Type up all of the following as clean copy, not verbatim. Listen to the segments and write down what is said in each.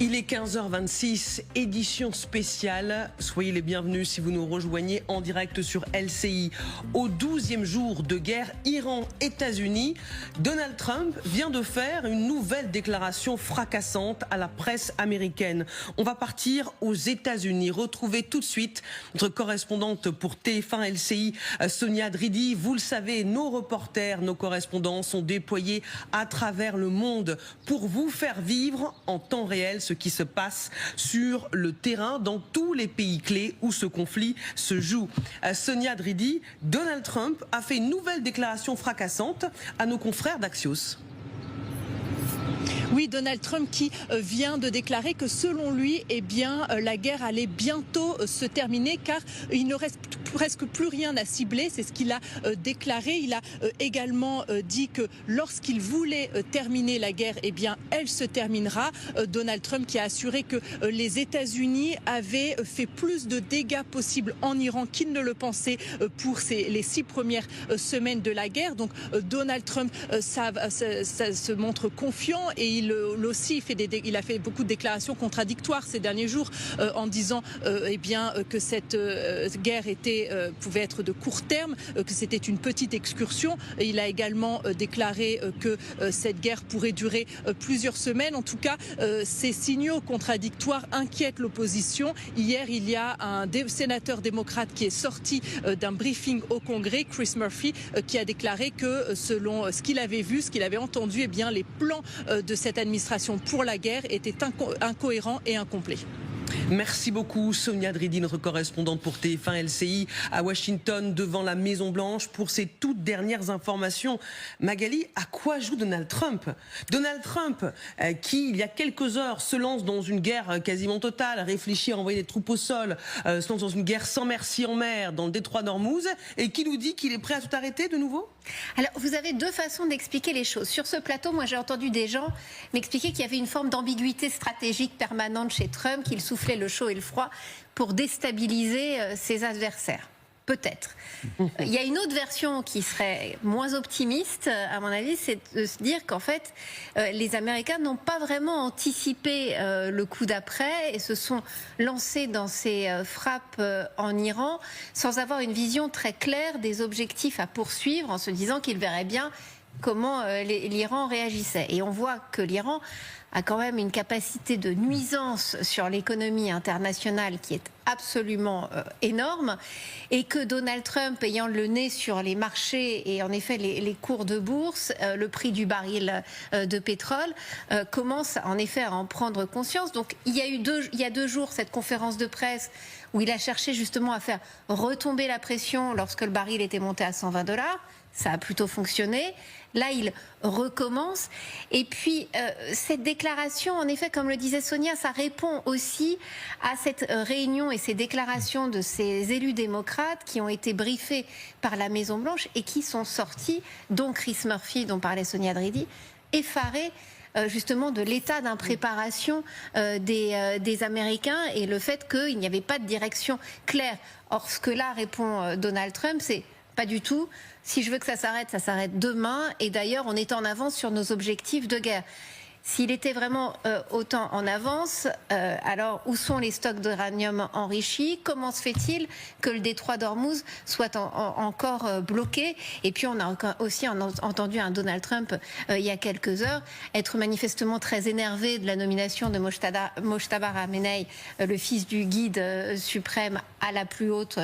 Il est 15h26, édition spéciale. Soyez les bienvenus si vous nous rejoignez en direct sur LCI. Au 12e jour de guerre Iran-États-Unis, Donald Trump vient de faire une nouvelle déclaration fracassante à la presse américaine. On va partir aux États-Unis. Retrouver tout de suite notre correspondante pour TF1 LCI, Sonia Dridi. Vous le savez, nos reporters, nos correspondants sont déployés à travers le monde pour vous faire vivre en temps réel ce qui se passe sur le terrain dans tous les pays clés où ce conflit se joue. Sonia Dridi, Donald Trump a fait une nouvelle déclaration fracassante à nos confrères d'Axios. Oui, Donald Trump qui vient de déclarer que selon lui, la guerre allait bientôt se terminer car il ne reste presque plus rien à cibler. C'est ce qu'il a déclaré. Il a également dit que lorsqu'il voulait terminer la guerre, elle se terminera. Donald Trump qui a assuré que les États-Unis avaient fait plus de dégâts possibles en Iran qu'il ne le pensait pour les 6 premières semaines de la guerre. Donc Donald Trump se montre confiant et il a fait beaucoup de déclarations contradictoires ces derniers jours en disant que cette guerre pouvait être de court terme, que c'était une petite excursion. Et il a également déclaré que cette guerre pourrait durer plusieurs semaines. En tout cas, ces signaux contradictoires inquiètent l'opposition. Hier, il y a un sénateur démocrate qui est sorti d'un briefing au Congrès, Chris Murphy, qui a déclaré que selon ce qu'il avait vu, ce qu'il avait entendu, les plans de cette administration pour la guerre étaient incohérents et incomplets. Merci beaucoup Sonia Dridi, notre correspondante pour TF1 LCI à Washington devant la Maison Blanche pour ces toutes dernières informations. Magali, à quoi joue Donald Trump? Donald Trump qui il y a quelques heures se lance dans une guerre quasiment totale, réfléchit à envoyer des troupes au sol, se lance dans une guerre sans merci en mer dans le détroit d'Ormuz et qui nous dit qu'il est prêt à tout arrêter de nouveau? Alors, vous avez deux façons d'expliquer les choses. Sur ce plateau, moi j'ai entendu des gens m'expliquer qu'il y avait une forme d'ambiguïté stratégique permanente chez Trump, qu'il soufflait le chaud et le froid pour déstabiliser ses adversaires. Peut-être. Il y a une autre version qui serait moins optimiste, à mon avis, c'est de se dire qu'en fait, les Américains n'ont pas vraiment anticipé le coup d'après et se sont lancés dans ces frappes en Iran sans avoir une vision très claire des objectifs à poursuivre, en se disant qu'ils verraient bien comment l'Iran réagissait. Et on voit que l'Iran a quand même une capacité de nuisance sur l'économie internationale qui est absolument énorme, et que Donald Trump, ayant le nez sur les marchés et en effet les cours de bourse, le prix du baril de pétrole, commence en effet à en prendre conscience. Donc il y a 2 jours cette conférence de presse où il a cherché justement à faire retomber la pression lorsque le baril était monté à $120. Ça a plutôt fonctionné. Là, il recommence. Et puis, cette déclaration, en effet, comme le disait Sonia, ça répond aussi à cette réunion et ces déclarations de ces élus démocrates qui ont été briefés par la Maison-Blanche et qui sont sortis, dont Chris Murphy, dont parlait Sonia Dridi, effarés justement de l'état d'impréparation des Américains et le fait qu'il n'y avait pas de direction claire. Or, ce que là répond Donald Trump, c'est pas du tout. Si je veux que ça s'arrête demain. Et d'ailleurs, on est en avance sur nos objectifs de guerre. S'il était vraiment autant en avance, alors où sont les stocks d'uranium enrichis? Comment se fait-il que le détroit d'Ormuz soit encore bloqué? Et puis on a aussi entendu un Donald Trump il y a quelques heures être manifestement très énervé de la nomination de Mojtaba Khamenei, le fils du guide suprême à la plus haute,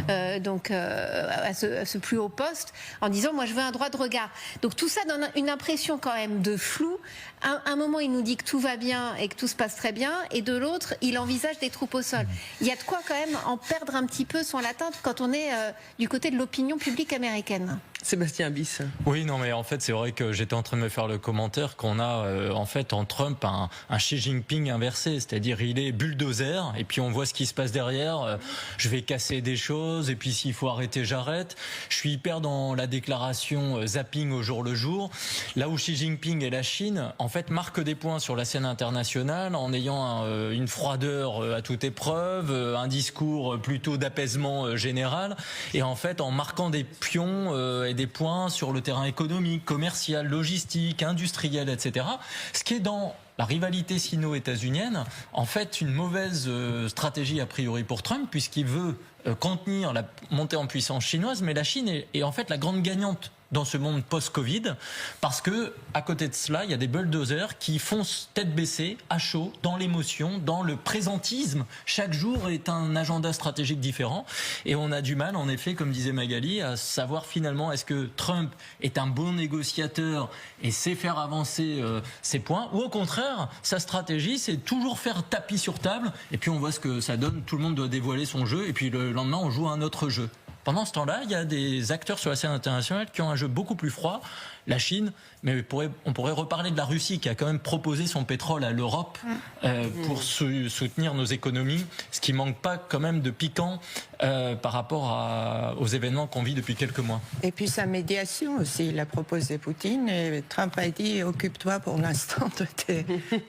à ce plus haut poste, en disant moi je veux un droit de regard. Donc tout ça donne une impression quand même de flou. Un moment, il nous dit que tout va bien et que tout se passe très bien, et de l'autre, il envisage des troupes au sol. Il y a de quoi quand même en perdre un petit peu son latin quand on est du côté de l'opinion publique américaine. Sébastien Bis. Oui, non, mais en fait, c'est vrai que j'étais en train de me faire le commentaire qu'on a en fait en Trump un Xi Jinping inversé, c'est-à-dire il est bulldozer et puis on voit ce qui se passe derrière. Je vais casser des choses et puis s'il faut arrêter, j'arrête. Je suis hyper dans la déclaration zapping au jour le jour. Là où Xi Jinping et la Chine, en fait, marquent des points sur la scène internationale en ayant une froideur à toute épreuve, un discours plutôt d'apaisement général et en fait en marquant des pions et des points sur le terrain économique, commercial, logistique, industriel, etc. Ce qui est dans la rivalité sino-états-unienne, en fait, une mauvaise stratégie a priori pour Trump, puisqu'il veut contenir la montée en puissance chinoise, mais la Chine est en fait la grande gagnante dans ce monde post-Covid, parce que à côté de cela, il y a des bulldozers qui foncent tête baissée, à chaud, dans l'émotion, dans le présentisme. Chaque jour est un agenda stratégique différent, et on a du mal, en effet, comme disait Magali, à savoir finalement est-ce que Trump est un bon négociateur et sait faire avancer ses points, ou au contraire, sa stratégie, c'est toujours faire tapis sur table, et puis on voit ce que ça donne, tout le monde doit dévoiler son jeu, et puis le lendemain, on joue un autre jeu. Pendant ce temps-là, il y a des acteurs sur la scène internationale qui ont un jeu beaucoup plus froid. La Chine, mais on pourrait reparler de la Russie qui a quand même proposé son pétrole à l'Europe pour soutenir nos économies, ce qui manque pas quand même de piquant par rapport aux événements qu'on vit depuis quelques mois. Et puis sa médiation aussi, il a proposé Poutine et Trump a dit occupe-toi pour l'instant de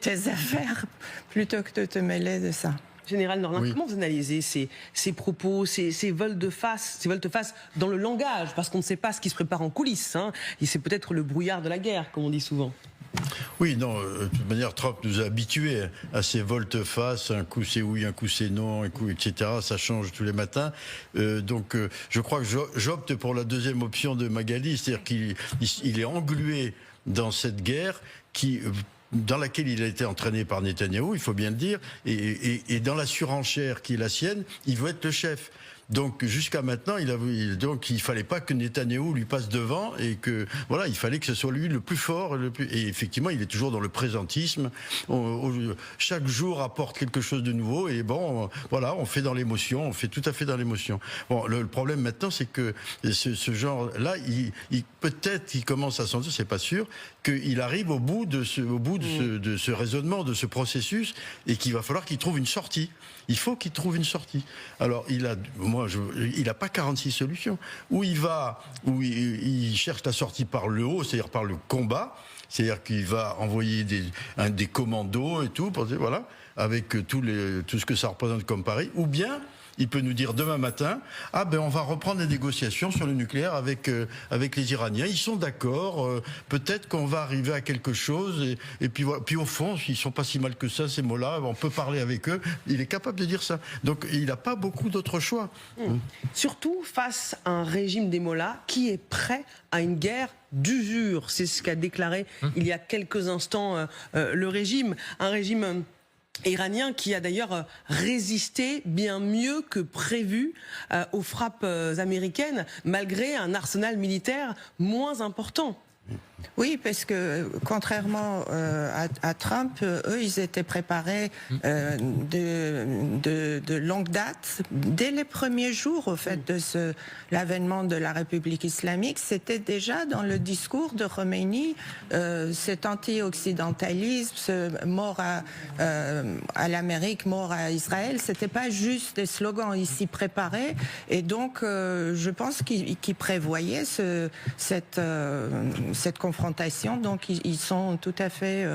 tes affaires plutôt que de te mêler de ça. Général Norlin, comment vous analysez ces propos, ces volte-face dans le langage, parce qu'on ne sait pas ce qui se prépare en coulisses, hein, et c'est peut-être le brouillard de la guerre, comme on dit souvent. Oui, non, de toute manière, Trump nous a habitués à ces volte-face, un coup c'est oui, un coup c'est non, un coup etc. Ça change tous les matins. Donc, je crois que j'opte pour la deuxième option de Magali, c'est-à-dire qu'il est englué dans cette guerre dans laquelle il a été entraîné par Netanyahou, il faut bien le dire, et dans la surenchère qui est la sienne, il veut être le chef. Donc jusqu'à maintenant, il fallait pas que Netanyahou lui passe devant et que voilà, il fallait que ce soit lui le plus fort, et effectivement, il est toujours dans le présentisme. Chaque jour apporte quelque chose de nouveau et bon, voilà, on fait dans l'émotion, on fait tout à fait dans l'émotion. Bon, le problème maintenant, c'est que ce genre-là, peut-être il commence à sentir, c'est pas sûr, qu'il arrive au bout de ce raisonnement, de ce processus, et qu'il va falloir qu'il trouve une sortie. Il faut qu'il trouve une sortie. Alors, il n'a pas 46 solutions. Où il cherche la sortie par le haut, c'est-à-dire par le combat, c'est-à-dire qu'il va envoyer des commandos et tout, voilà, avec tout ce que ça représente comme pari, ou bien il peut nous dire demain matin, on va reprendre les négociations sur le nucléaire avec les Iraniens. Ils sont d'accord. Peut-être qu'on va arriver à quelque chose. Et puis voilà. Puis au fond, ils sont pas si mal que ça, ces mots-là. On peut parler avec eux. Il est capable de dire ça. Donc il n'a pas beaucoup d'autres choix. Surtout face à un régime des mollahs qui est prêt à une guerre d'usure. C'est ce qu'a déclaré il y a quelques instants le régime. Un régime iranien qui a d'ailleurs résisté bien mieux que prévu aux frappes américaines, malgré un arsenal militaire moins important. Oui, parce que contrairement à Trump, eux, ils étaient préparés de longue date. Dès les premiers jours, au fait, de l'avènement de la République islamique, c'était déjà dans le discours de Khomeini, cet anti-occidentalisme, ce mort à l'Amérique, mort à Israël. C'était pas juste des slogans, ils s'y préparaient. Et donc, je pense qu'ils prévoyaient cette confrontation, donc ils sont tout à fait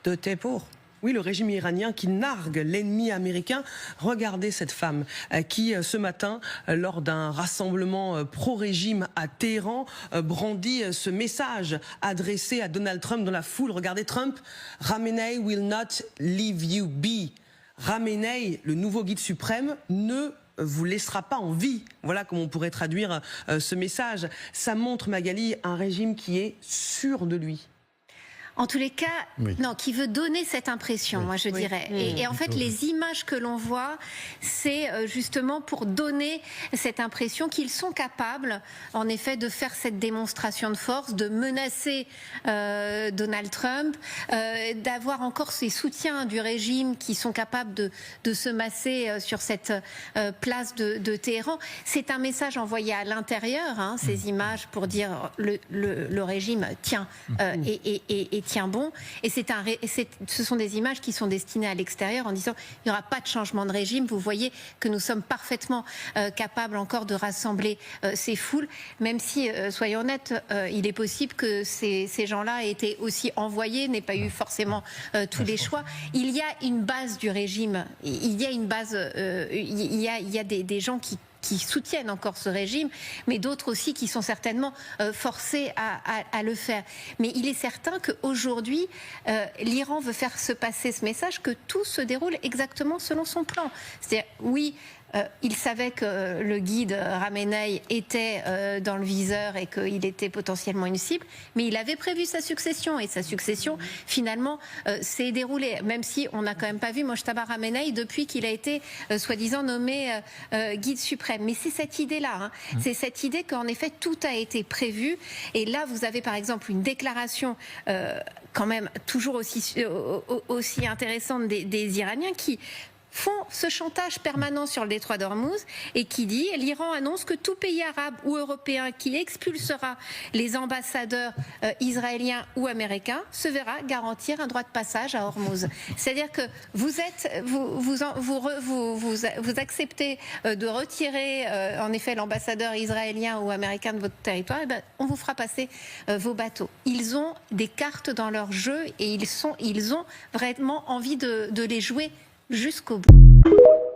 dotés pour. Oui, le régime iranien qui nargue l'ennemi américain. Regardez cette femme qui, ce matin, lors d'un rassemblement pro-régime à Téhéran, brandit ce message adressé à Donald Trump dans la foule. Regardez Trump, « Khamenei will not leave you be ». Khamenei, le nouveau guide suprême, ne vous laissera pas en vie. Voilà comment on pourrait traduire ce message. Ça montre, Magali, un régime qui est sûr de lui. En tous les cas, non, qui veut donner cette impression, moi je dirais. Et en fait, les images que l'on voit, c'est justement pour donner cette impression qu'ils sont capables, en effet, de faire cette démonstration de force, de menacer Donald Trump, d'avoir encore ces soutiens du régime qui sont capables de se masser sur cette place de Téhéran. C'est un message envoyé à l'intérieur, ces images pour dire le régime tient et tient bon. Et ce sont des images qui sont destinées à l'extérieur en disant il n'y aura pas de changement de régime. Vous voyez que nous sommes parfaitement capables encore de rassembler ces foules, même si, soyons honnêtes, il est possible que ces gens-là aient été aussi envoyés, n'aient pas eu forcément tous les choix. Il y a une base du régime, il y a une base, il y a des gens qui qui soutiennent encore ce régime, mais d'autres aussi qui sont certainement forcés à le faire. Mais il est certain qu'aujourd'hui, l'Iran veut faire se passer ce message que tout se déroule exactement selon son plan. C'est-à-dire, oui, il savait que le guide Khamenei était dans le viseur et qu'il était potentiellement une cible, mais il avait prévu sa succession, et sa succession finalement s'est déroulée, même si on n'a quand même pas vu Mojtaba Khamenei depuis qu'il a été soi-disant nommé guide suprême. Mais c'est cette idée-là, c'est cette idée qu'en effet tout a été prévu, et là vous avez par exemple une déclaration quand même toujours aussi intéressante des Iraniens qui font ce chantage permanent sur le détroit d'Ormuz et qui dit « l'Iran annonce que tout pays arabe ou européen qui expulsera les ambassadeurs israéliens ou américains se verra garantir un droit de passage à Ormuz ». C'est-à-dire que vous acceptez de retirer en effet l'ambassadeur israélien ou américain de votre territoire, et bien, on vous fera passer vos bateaux. Ils ont des cartes dans leur jeu et ils ont vraiment envie de les jouer jusqu'au bout.